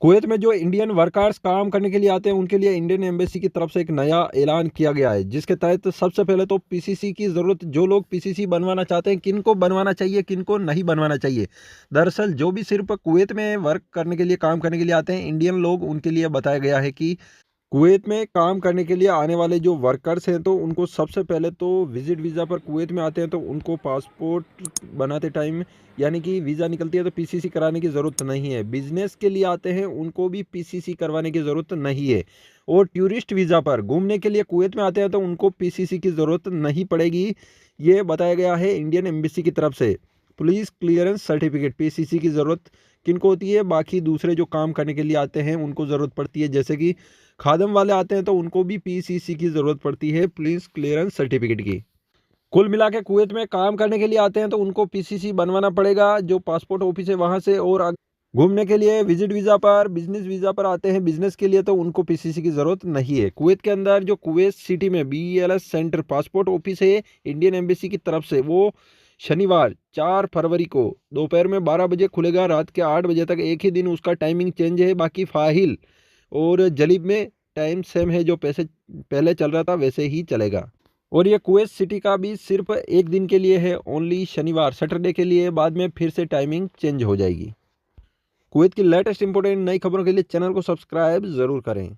Kuwait में जो Indian workers काम करने के लिए आते हैं उनके लिए इंडियन एम्बेसी की तरफ से एक नया ऐलान किया गया है, जिसके तहत सबसे पहले तो पीसीसी की ज़रूरत, जो लोग पीसीसी बनवाना चाहते हैं, किन को बनवाना चाहिए किन को नहीं बनवाना चाहिए। दरअसल जो भी सिर्फ कुवैत में वर्क करने के लिए, काम करने के लिए आते हैं इंडियन लोग, उनके लिए बताया गया है कि कुवैत में काम करने के लिए आने वाले जो वर्कर्स हैं, तो उनको सबसे पहले तो विजिट वीज़ा पर कुवैत में आते हैं तो उनको पासपोर्ट बनाते टाइम, यानी कि वीज़ा निकलती है तो पीसीसी कराने की ज़रूरत नहीं है। बिजनेस के लिए आते हैं उनको भी पीसीसी करवाने की ज़रूरत नहीं है। और टूरिस्ट वीज़ा पर घूमने के लिए कुवैत में आते हैं तो उनको पीसीसी की ज़रूरत नहीं पड़ेगी। ये बताया गया है इंडियन एम्बेसी की तरफ से। पुलिस क्लियरेंस सर्टिफिकेट पीसीसी की ज़रूरत किनको होती है, बाकी दूसरे जो काम करने के लिए आते हैं उनको ज़रूरत पड़ती है, जैसे कि खादम वाले आते हैं तो उनको भी पीसीसी की ज़रूरत पड़ती है, पुलिस क्लियरेंस सर्टिफिकेट की। कुल मिला के कुवैत में काम करने के लिए आते हैं तो उनको पीसीसी बनवाना पड़ेगा, जो पासपोर्ट ऑफिस है वहाँ से। और घूमने के लिए विजिट वीज़ा पर, बिजनेस वीज़ा पर आते हैं बिजनेस के लिए, तो उनको पीसीसी की ज़रूरत नहीं है। कुवैत के अंदर जो कुवैत सिटी में बीईएलएस सेंटर पासपोर्ट ऑफिस है इंडियन एम्बेसी की तरफ से, वो शनिवार 4 फरवरी को दोपहर में 12 बजे खुलेगा, रात के 8 बजे तक। एक ही दिन उसका टाइमिंग चेंज है, बाकी फाहिल और जलीब में टाइम सेम है, जो पैसे पहले चल रहा था वैसे ही चलेगा। और ये कुवैत सिटी का भी सिर्फ एक दिन के लिए है, ओनली शनिवार सैटरडे के लिए, बाद में फिर से टाइमिंग चेंज हो जाएगी। कुवैत की लेटेस्ट इंपॉर्टेंट नई खबरों के लिए चैनल को सब्सक्राइब ज़रूर करें।